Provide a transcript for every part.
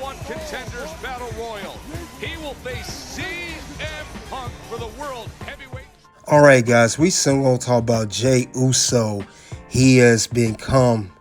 #1 Contenders Battle Royal. He will face CM Punk for the World Heavyweight. All right, guys, we soon gonna talk about Jey Uso. He has become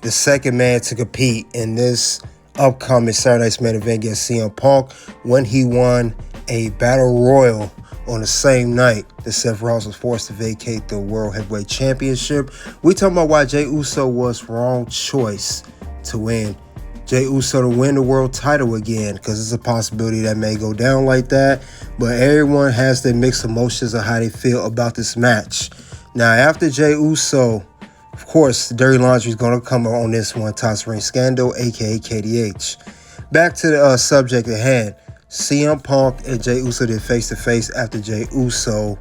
the second man to compete in this upcoming Saturday Night's Main Event against CM Punk when he won a Battle Royal on the same night that Seth Rollins was forced to vacate the World Heavyweight Championship. We talking about why Jey Uso was wrong choice to win. Jey Uso to win the world title again, because it's a possibility that may go down like that. But everyone has their mixed emotions of how they feel about this match. Now, after Jey Uso, of course, the dirty laundry is going to come on this one, Toss Ring Scandal, aka KDH. Back to the subject at hand. CM Punk and Jey Uso did face-to-face after Jey Uso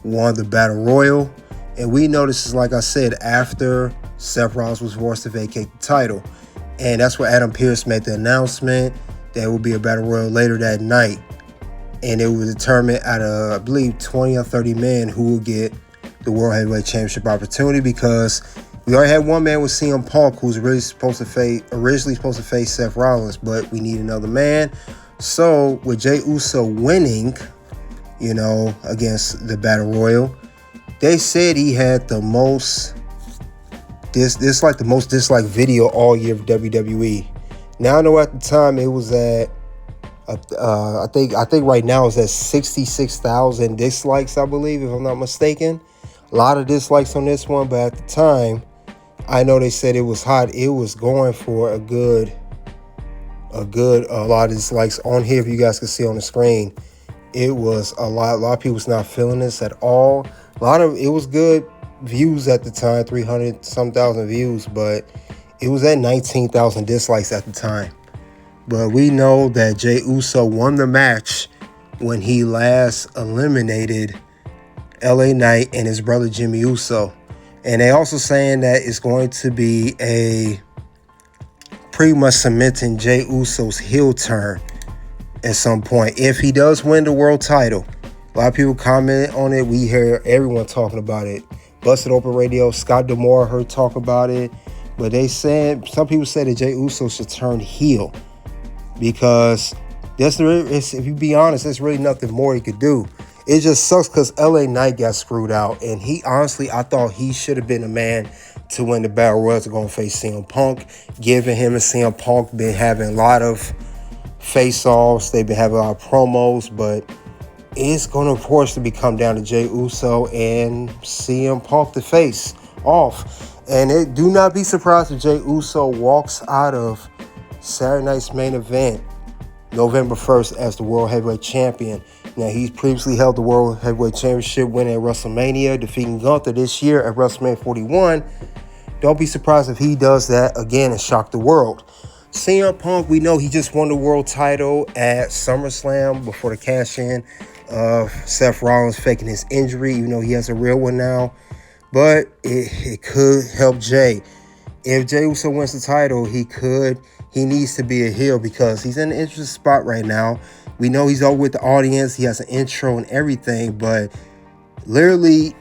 won the Battle Royal. And we know this is, like I said, after Seth Rollins was forced to vacate the title. And that's where Adam Pearce made the announcement that it will be a Battle Royal later that night. And it will determine out of, I believe, 20 or 30 men who will get the World Heavyweight Championship opportunity, because we already had one man with CM Punk who's originally supposed to face Seth Rollins, but we need another man. So with Jey Uso winning, against the Battle Royal, they said he had the most the most disliked video all year of WWE. Now I know at the time it was at I think right now it's at 66,000 dislikes, I believe, if I'm not mistaken. A lot of dislikes on this one, but at the time, I know they said it was hot. It was going for a lot of dislikes on here. If you guys can see on the screen, it was a lot. A lot of people was not feeling this at all. It was good views at the time, 300 some thousand views, but it was at 19,000 dislikes at the time. But we know that Jey Uso won the match when he last eliminated LA Knight and his brother Jimmy Uso. And they also saying that it's going to be a pretty much cementing Jey Uso's heel turn at some point if he does win the world title. A lot of people comment on it. We hear everyone talking about it. Busted Open Radio, Scott D'Amore heard talk about it. But some people said that Jey Uso should turn heel, because if you be honest, there's really nothing more he could do. It just sucks because LA Knight got screwed out. And I thought he should have been the man to win the Battle Royal to go and face CM Punk. Given him and CM Punk been having a lot of face-offs. They've been having a lot of promos. But it's going to, of course, to come down to Jey Uso and CM Punk to face off. And do not be surprised if Jey Uso walks out of Saturday Night's Main Event November 1st as the World Heavyweight Champion. Now, he's previously held the World Heavyweight Championship, winning at WrestleMania, defeating Gunther this year at WrestleMania 41. Don't be surprised if he does that again and shock the world. CM Punk, we know he just won the world title at SummerSlam before the cash-in of Seth Rollins faking his injury. You know he has a real one now. But it could help Jey. If Jey Uso wins the title, he needs to be a heel, because he's in an interesting spot right now. We know he's over with the audience. He has an intro and everything, but literally,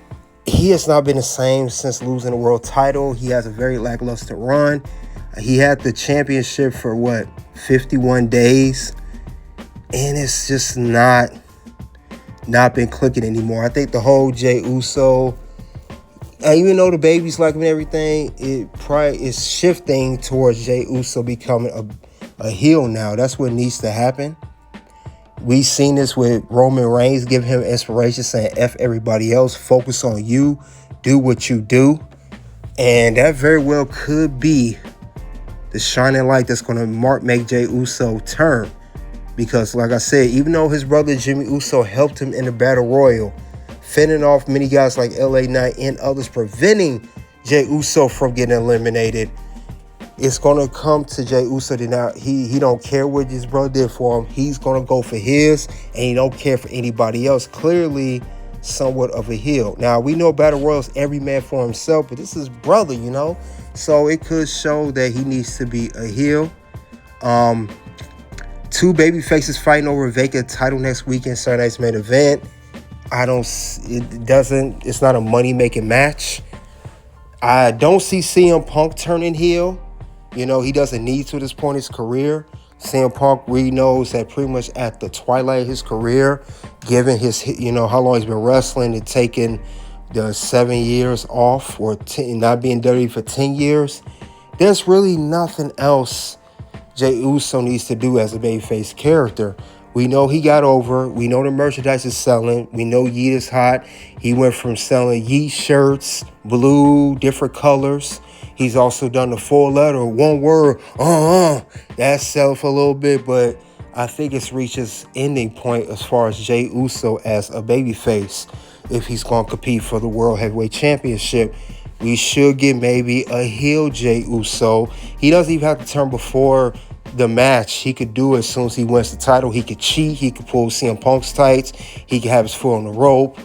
he has not been the same since losing the world title. He has a very lackluster run. He had the championship for 51 days, and it's just not been clicking anymore. I think the whole Jey Uso, even though the baby's like him and everything, it probably is shifting towards Jey Uso becoming a heel now. That's what needs to happen. We've seen this with Roman Reigns, giving him inspiration, saying F everybody else, focus on you, do what you do. And that very well could be the shining light that's going to make Jey Uso turn. Because like I said, even though his brother Jimmy Uso helped him in the Battle Royal, fending off many guys like LA Knight and others, preventing Jey Uso from getting eliminated, it's going to come to Jey Uso. Now, he don't care what his brother did for him. He's going to go for his, and he don't care for anybody else. Clearly, somewhat of a heel. Now, we know Battle Royals, every man for himself, but this is brother, So it could show that he needs to be a heel. Two baby faces fighting over a vacant title next weekend, Saturday Night's Main Event. It's not a money-making match. I don't see CM Punk turning heel. He doesn't need to at this point in his career. CM Punk, we knows that pretty much at the twilight of his career, given his, how long he's been wrestling and taking the 7 years off or not being WWE for 10 years, there's really nothing else Jey Uso needs to do as a babyface character. We know he got over. We know the merchandise is selling. We know Yeet is hot. He went from selling Yeet shirts, blue, different colors. He's also done the 4-letter, one word, that sell for a little bit, but I think it's reached its ending point as far as Jey Uso as a babyface. If he's going to compete for the World Heavyweight Championship, we should get maybe a heel Jey Uso. He doesn't even have to turn before the match. He could do it as soon as he wins the title. He could cheat. He could pull CM Punk's tights. He could have his foot on the rope.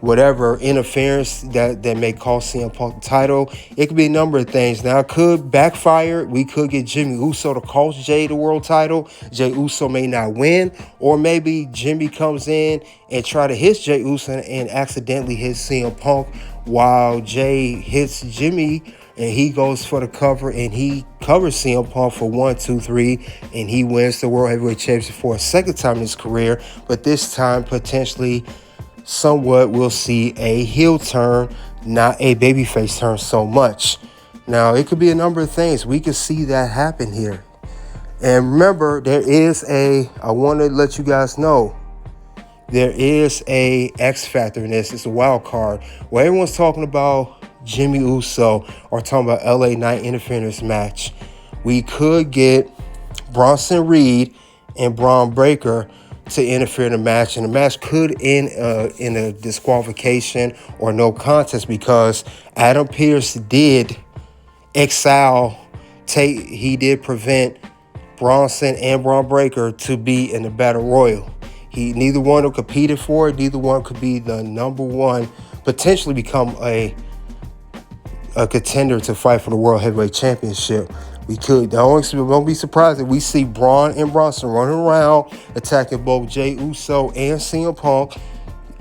Whatever interference that may cost CM Punk the title. It could be a number of things. Now, it could backfire. We could get Jimmy Uso to cost Jey the world title. Jey Uso may not win. Or maybe Jimmy comes in and try to hit Jey Uso and accidentally hits CM Punk while Jey hits Jimmy and he goes for the cover and he covers CM Punk for 1, 2, 3 and he wins the World Heavyweight Championship for a second time in his career. But this time, potentially, somewhat we'll see a heel turn, not a babyface turn so much. Now, it could be a number of things. We could see that happen here. And remember, I want to let you guys know, there is a X factor in this. It's a wild card. Where everyone's talking about Jimmy Uso or talking about LA Knight interference match. We could get Bronson Reed and Braun Breaker to interfere in the match, and the match could end in a disqualification or no contest because Adam Pearce did he did prevent Bronson and Braun Breaker to be in the Battle Royal. Neither one will compete for it. Neither one could be the number one, potentially become a contender to fight for the World Heavyweight Championship. We could. Don't be surprised if we see Braun and Bronson running around attacking both Jey Uso and CM Punk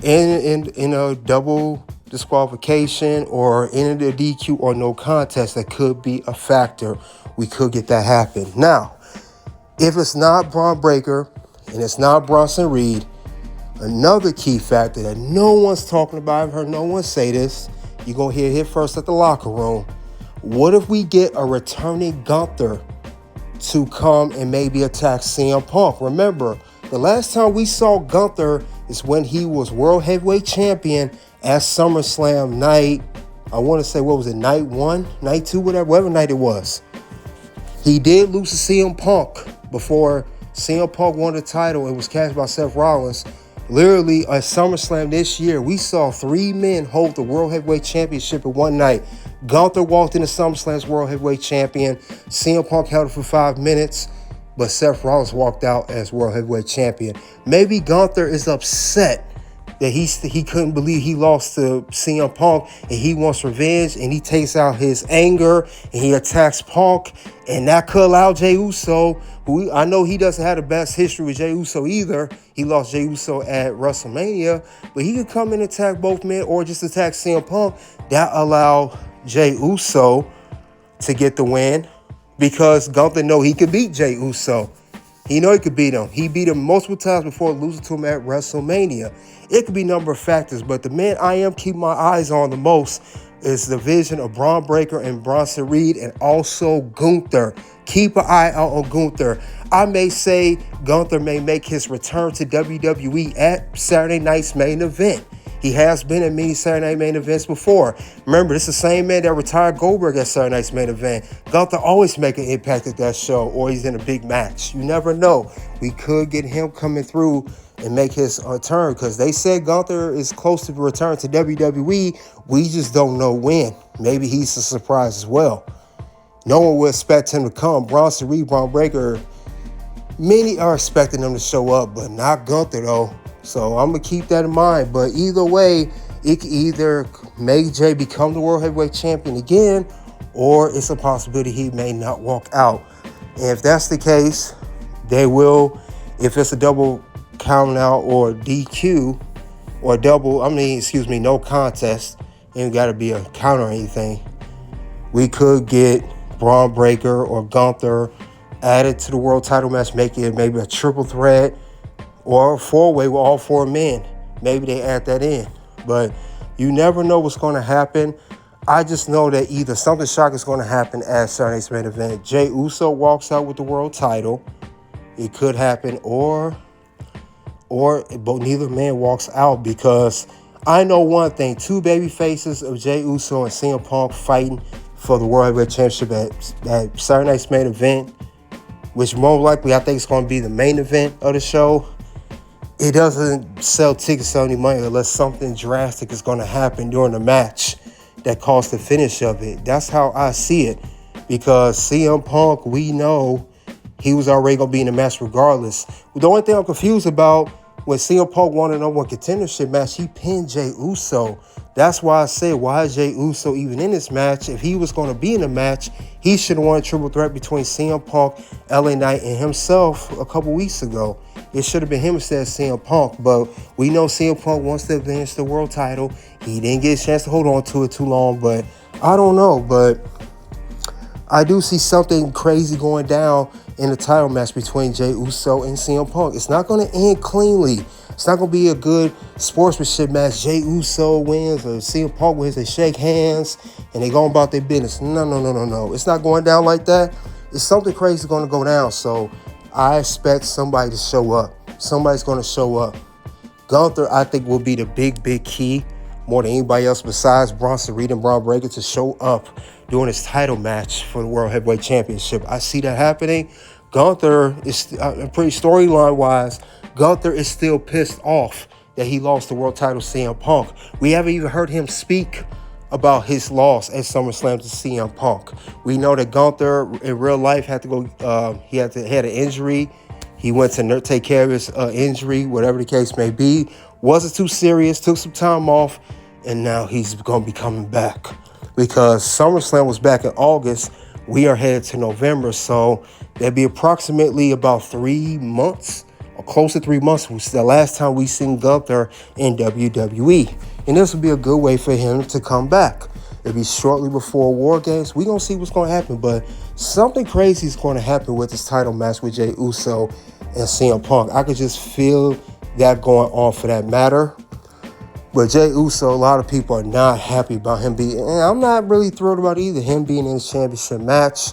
in a double disqualification or in the DQ or no contest. That could be a factor. We could get that happen. Now, if it's not Braun Breaker and it's not Bronson Reed, another key factor that no one's talking about, I've heard no one say this, you're going to hear it first at the locker room. What if we get a returning Gunther to come and maybe attack CM Punk? Remember, the last time we saw Gunther is when he was World Heavyweight Champion at SummerSlam night, I want to say, what was it, night 1, night 2, whatever night it was. He did lose to CM Punk before CM Punk won the title and was cashed by Seth Rollins. Literally, at SummerSlam this year, we saw 3 men hold the World Heavyweight Championship in one night. Gunther walked into SummerSlam as World Heavyweight Champion. CM Punk held it for 5 minutes, but Seth Rollins walked out as World Heavyweight Champion. Maybe Gunther is upset that he couldn't believe he lost to CM Punk, and he wants revenge, and he takes out his anger, and he attacks Punk, and that could allow Jey Uso, who I know he doesn't have the best history with Jey Uso either. He lost Jey Uso at WrestleMania, but he could come and attack both men or just attack CM Punk. That allow Jey Uso to get the win because Gunther know he could beat Jey Uso. He know he could beat him. He beat him multiple times before losing to him at WrestleMania. It could be a number of factors, but the man I am keeping my eyes on the most is the vision of Braun Breaker and Bronson Reed and also Gunther. Keep an eye out on Gunther. I may say Gunther may make his return to WWE at Saturday night's main event. He has been in many Saturday Night main events before. Remember, this is the same man that retired Goldberg at Saturday night's main event. Gunther always make an impact at that show, or he's in a big match. You never know. We could get him coming through and make his return, because they said Gunther is close to return to WWE. We just don't know when. Maybe he's a surprise as well. No one will expect him to come. Bronson Reed, Braun Breaker, many are expecting them to show up, but not Gunther though. So I'm going to keep that in mind. But either way, it can either make Jey become the World Heavyweight Champion again, or it's a possibility he may not walk out. And if that's the case, they will, if it's a double count out or DQ, or no contest, ain't got to be a count or anything, we could get Braun Breaker or Gunther add it to the world title match, make it maybe a triple threat or a four-way with all four men. Maybe they add that in. But you never know what's going to happen. I just know that either something shocking is going to happen at Saturday's main event. Jey Uso walks out with the world title. It could happen, or but neither man walks out, because I know one thing. Two baby faces of Jey Uso and CM Punk fighting for the World Heavyweight Championship at Saturday night's main event, which more likely I think it's going to be the main event of the show. It doesn't sell tickets for any money unless something drastic is going to happen during the match that caused the finish of it. That's how I see it, because CM Punk, we know he was already going to be in the match regardless. The only thing I'm confused about, when CM Punk won a number one contendership match, he pinned Jey Uso. That's why I said, why is Jey Uso even in this match? If he was going to be in the match, he should have won a triple threat between CM Punk, LA Knight, and himself a couple weeks ago. It should have been him instead of CM Punk. But we know CM Punk wants to advance the world title. He didn't get a chance to hold on to it too long, but I don't know. But I do see something crazy going down in the title match between Jey Uso and CM Punk. It's not going to end cleanly. It's not going to be a good sportsmanship match. Jey Uso wins or CM Punk wins. They shake hands and they go about their business. No. It's not going down like that. It's something crazy going to go down. So I expect somebody to show up. Somebody's going to show up. Gunther, I think, will be the big key more than anybody else besides Bronson Reed and Braun Breaker to show up during his title match for the World Heavyweight Championship. I see that happening. Gunther is pretty storyline-wise. Gunther is still pissed off that he lost the world title to CM Punk. We haven't even heard him speak about his loss at SummerSlam to CM Punk. We know that Gunther in real life had to go. He had an injury. He went to take care of his injury, whatever the case may be. Wasn't too serious. Took some time off, and now he's going to be coming back, because SummerSlam was back in August. We are headed to November, so there'll be approximately about 3 months, or close to 3 months, which is the last time we seen Gunther in WWE. And this will be a good way for him to come back. It'll be shortly before War Games. We're going to see what's going to happen, but something crazy is going to happen with this title match with Jey Uso and CM Punk. I could just feel that going on for that matter. But Jey Uso, a lot of people are not happy about him being, and I'm not really thrilled about either, him being in his championship match.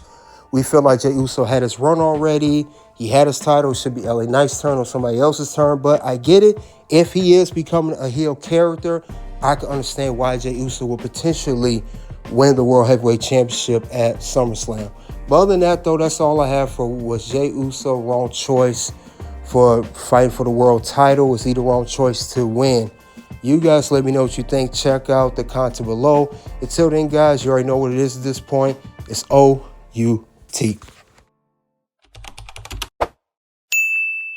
We feel like Jey Uso had his run already. He had his title. It should be LA Knight's turn or somebody else's turn. But I get it. If he is becoming a heel character, I can understand why Jey Uso will potentially win the World Heavyweight Championship at SummerSlam. But other than that, though, that's all I have for was Jey Uso wrong choice for fighting for the world title. Was he the wrong choice to win? You guys let me know what you think. Check out the content below. Until then, guys, you already know what it is at this point. It's OUT.